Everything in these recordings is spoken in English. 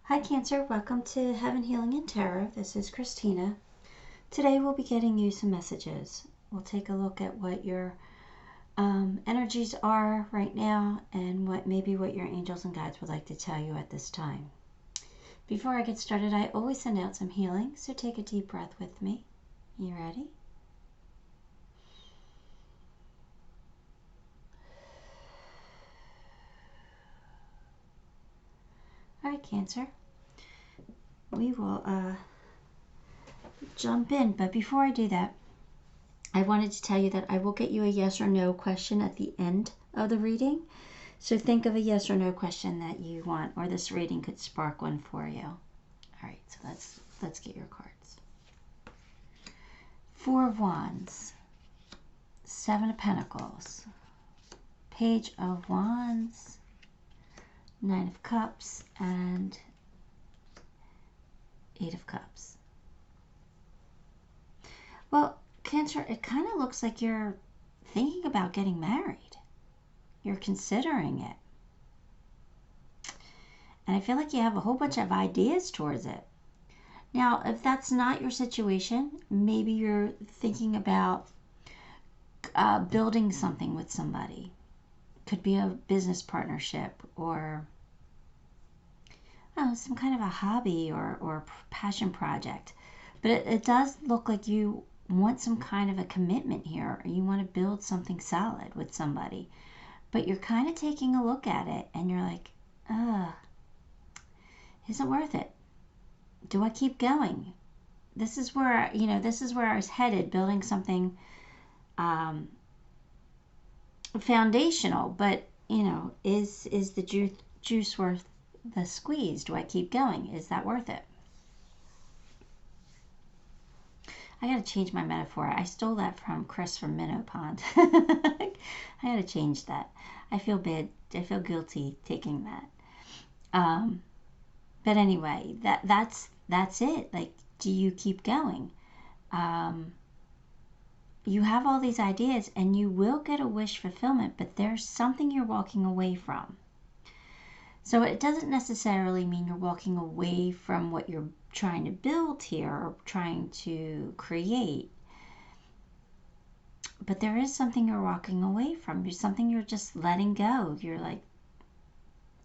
Hi Cancer, welcome to Heaven Healing and Tarot. This is Christina. Today we'll be getting you some messages. We'll take a look at what your energies are right now and what your angels and guides would like to tell you at this time. Before I get started, I always send out some healing, so take a deep breath with me. You ready? All right, Cancer. We will jump in, but before I do that, I wanted to tell you that I will get you a yes or no question at the end of the reading. So think of a yes or no question that you want, or this reading could spark one for you. All right, so let's get your cards. Four of Wands, Seven of Pentacles, Page of Wands, Nine of Cups, and Eight of Cups. Well, Cancer, it kind of looks like you're thinking about getting married. You're considering it. And I feel like you have a whole bunch of ideas towards it. Now, if that's not your situation, maybe you're thinking about building something with somebody. Could be a business partnership or some kind of a hobby or passion project. But it does look like you want some kind of a commitment here, or you want to build something solid with somebody. But you're kind of taking a look at it and you're like, is it worth it? Do I keep going? This is where, I was headed, building something foundational, but, is the juice worth the squeeze? Do I keep going? Is that worth it? I gotta change my metaphor. I stole that from Chris from Minnow Pond. I gotta change that. I feel bad. I feel guilty taking that. But anyway, that's it. Like, do you keep going? You have all these ideas and you will get a wish fulfillment, but there's something you're walking away from. So it doesn't necessarily mean you're walking away from what you're trying to build here or trying to create. But there is something you're walking away from. There's something you're just letting go. You're like,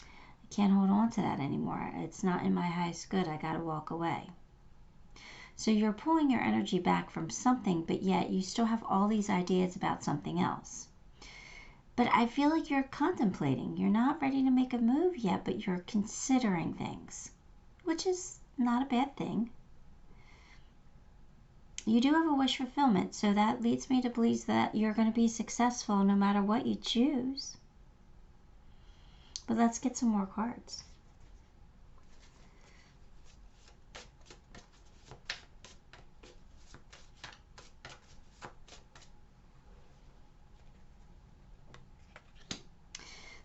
I can't hold on to that anymore. It's not in my highest good. I got to walk away. So you're pulling your energy back from something, but yet you still have all these ideas about something else. But I feel like you're contemplating. You're not ready to make a move yet, but you're considering things, which is not a bad thing. You do have a wish fulfillment, so that leads me to believe that you're going to be successful no matter what you choose. But let's get some more cards.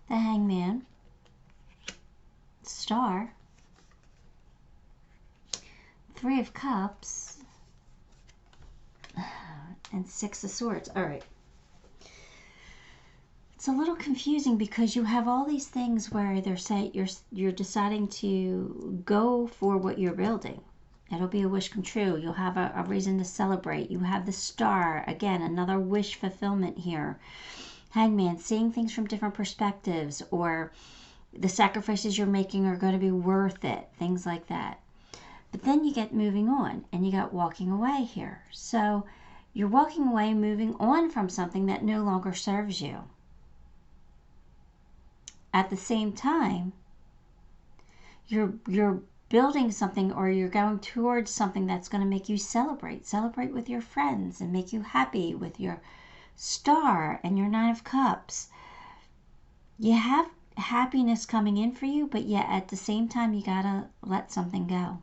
The Hangman, Star, Three of Cups, and Six of Swords. All right. It's a little confusing because you have all these things where they're saying you're deciding to go for what you're building. It'll be a wish come true. You'll have a reason to celebrate. You have the Star, again, another wish fulfillment here. Hangman, seeing things from different perspectives, or the sacrifices you're making are going to be worth it, things like that. But then you get moving on, and you got walking away here. So you're walking away, moving on from something that no longer serves you. At the same time, you're building something, or you're going towards something that's going to make you celebrate with your friends and make you happy with your Star and your Nine of Cups. You have happiness coming in for you, but yet at the same time you gotta let something go.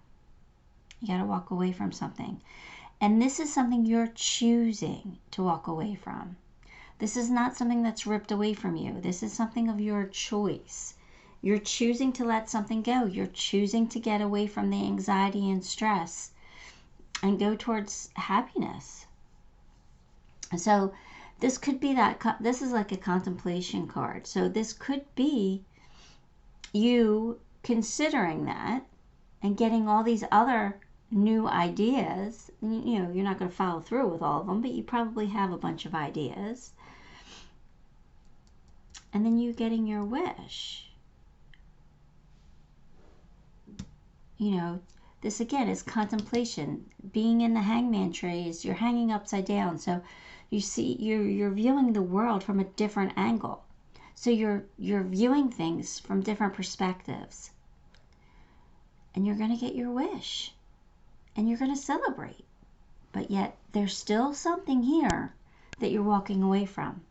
You gotta walk away from something. And this is something you're choosing to walk away from. This is not something that's ripped away from you. This is something of your choice. You're choosing to let something go. You're choosing to get away from the anxiety and stress and go towards happiness. So this could be this is like a contemplation card. So this could be you considering that, and getting all these other new ideas. You know, you're not going to follow through with all of them, but you probably have a bunch of ideas. And then you getting your wish. You know, this again is contemplation. Being in the hangman tree is you're hanging upside down. So you see, you're viewing the world from a different angle. So you're viewing things from different perspectives. And you're going to get your wish. And you're going to celebrate. But yet there's still something here that you're walking away from.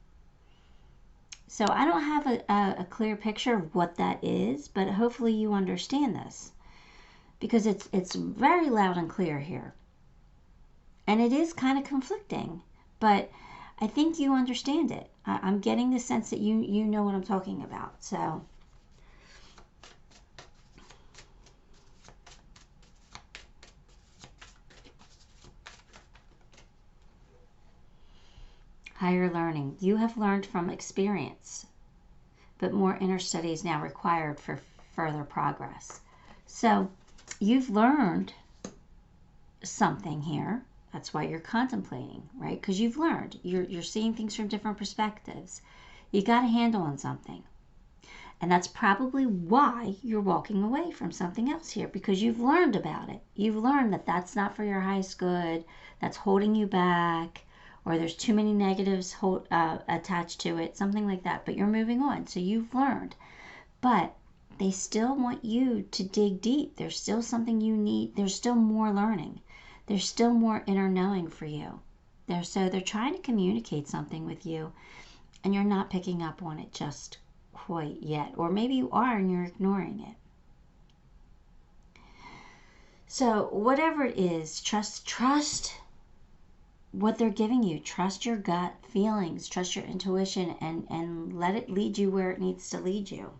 So I don't have a clear picture of what that is, but hopefully you understand this. Because it's very loud and clear here. And it is kind of conflicting, but I think you understand it. I'm getting the sense that you know what I'm talking about. So higher learning. You have learned from experience, but more inner study is now required for further progress. So you've learned something here. That's why you're contemplating, right? Because you've learned. You're seeing things from different perspectives. You got a handle on something. And that's probably why you're walking away from something else here, because you've learned about it. You've learned that that's not for your highest good, that's holding you back, or there's too many negatives attached to it, something like that. But you're moving on, so you've learned. But they still want you to dig deep. There's still something you need. There's still more learning. There's still more inner knowing for you. So they're trying to communicate something with you, and you're not picking up on it just quite yet. Or maybe you are and you're ignoring it. So whatever it is, trust what they're giving you. Trust your gut feelings. Trust your intuition, and let it lead you where it needs to lead you.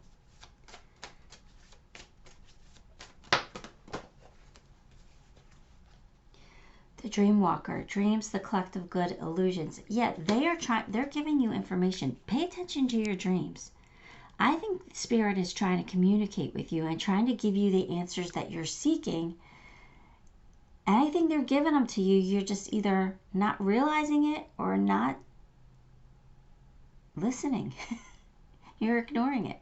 The dream walker, dreams, the collective good, illusions. Yeah, they're giving you information. Pay attention to your dreams. I think Spirit is trying to communicate with you and trying to give you the answers that you're seeking. And I think they're giving them to you. You're just either not realizing it or not listening. You're ignoring it.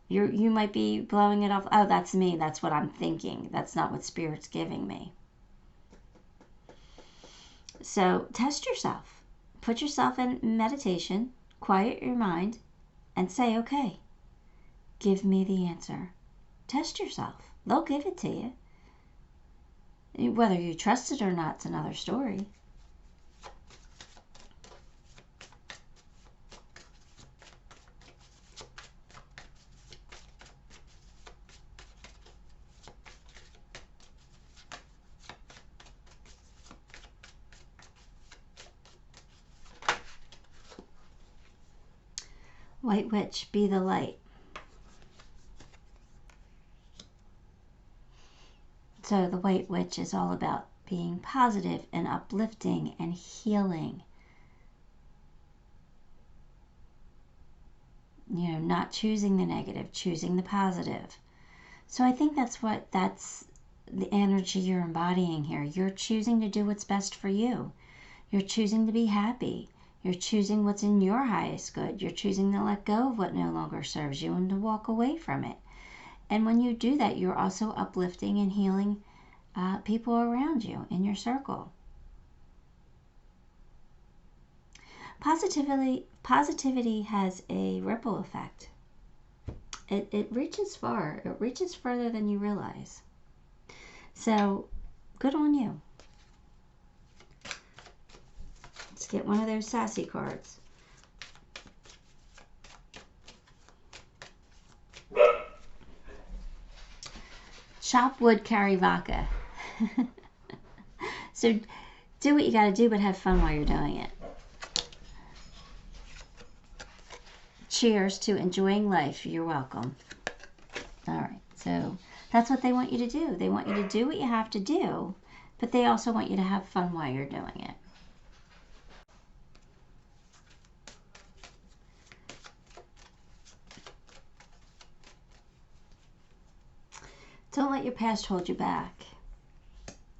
You might be blowing it off. Oh, that's me. That's what I'm thinking. That's not what Spirit's giving me. So test yourself. Put yourself in meditation, quiet your mind, and say, okay, give me the answer. Test yourself. They'll give it to you. Whether you trust it or not, it's another story. White Witch, be the light. So the White Witch is all about being positive and uplifting and healing. You know, not choosing the negative, choosing the positive. So I think that's the energy you're embodying here. You're choosing to do what's best for you. You're choosing to be happy. You're choosing what's in your highest good. You're choosing to let go of what no longer serves you and to walk away from it. And when you do that, you're also uplifting and healing people around you in your circle. Positivity has a ripple effect. It reaches far. It reaches further than you realize. So, good on you. Let's get one of those sassy cards. Chop wood, carry vodka. So do what you got to do, but have fun while you're doing it. Cheers to enjoying life. You're welcome. All right, so that's what they want you to do. They want you to do what you have to do, but they also want you to have fun while you're doing it. Don't let your past hold you back.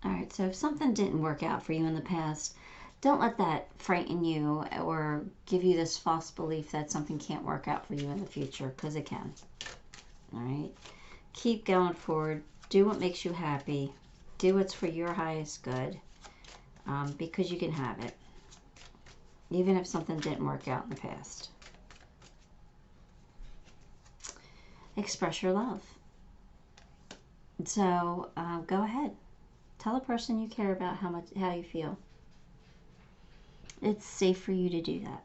All right, so if something didn't work out for you in the past, don't let that frighten you or give you this false belief that something can't work out for you in the future, because it can. All right? Keep going forward. Do what makes you happy. Do what's for your highest good, because you can have it, even if something didn't work out in the past. Express your love. So go ahead. Tell a person you care about how you feel. It's safe for you to do that.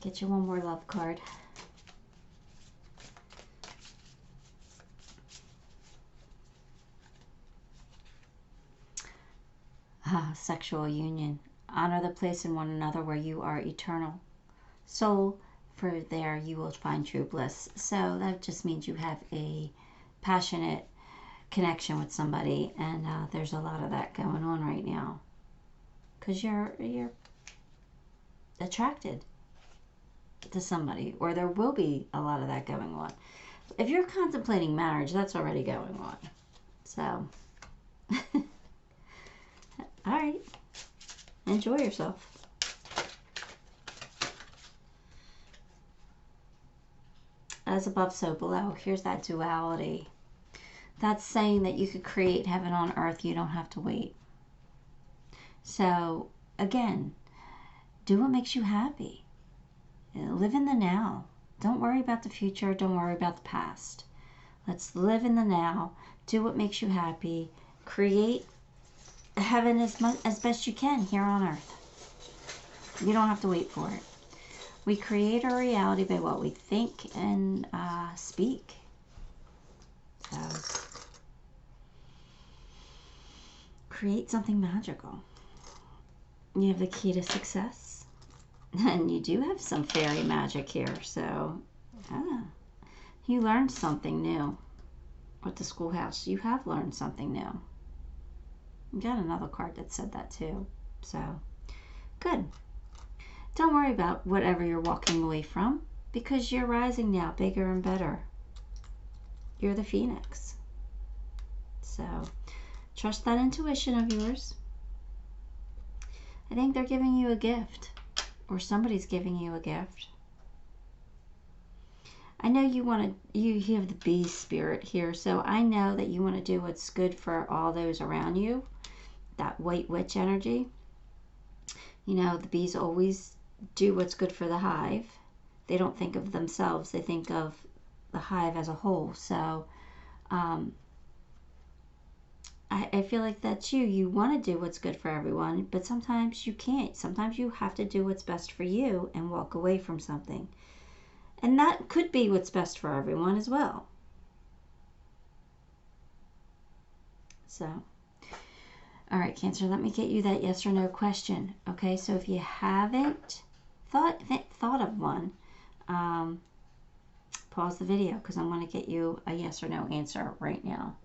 Get you one more love card. Sexual union. Honor the place in one another where you are eternal. Soul, for there you will find true bliss. So that just means you have a passionate connection with somebody, and there's a lot of that going on right now. Because you're attracted to somebody, or there will be a lot of that going on. If you're contemplating marriage, that's already going on. So, all right, enjoy yourself. As above, so below. Here's that duality. That's saying that you could create heaven on earth. You don't have to wait. So, again, do what makes you happy. Live in the now. Don't worry about the future. Don't worry about the past. Let's live in the now. Do what makes you happy. Create heaven as best you can here on earth. You don't have to wait for it. We create our reality by what we think and speak. So, create something magical. You have the key to success. And you do have some fairy magic here. So, you learned something new with the schoolhouse. You have learned something new. You got another card that said that too. So, good. Don't worry about whatever you're walking away from, because you're rising now bigger and better. You're the phoenix. So, trust that intuition of yours. I think they're giving you a gift, or somebody's giving you a gift. I know you have the bee spirit here, so I know that you want to do what's good for all those around you. That white witch energy. You know, the bees always do what's good for the hive. They don't think of themselves. They think of the hive as a whole. So, I feel like that's you. You want to do what's good for everyone, but sometimes you can't. Sometimes you have to do what's best for you and walk away from something. And that could be what's best for everyone as well. So, all right, Cancer, let me get you that yes or no question. Okay, so if you haven't thought of one, pause the video, because I'm going to get you a yes or no answer right now.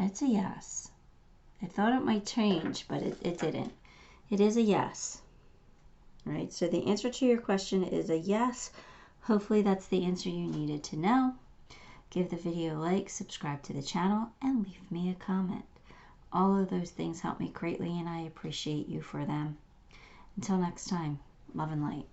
It's a yes. I thought it might change, but it didn't. It is a yes. All right, so the answer to your question is a yes. Hopefully that's the answer you needed to know. Give the video a like, subscribe to the channel, and leave me a comment. All of those things help me greatly, and I appreciate you for them. Until next time, love and light.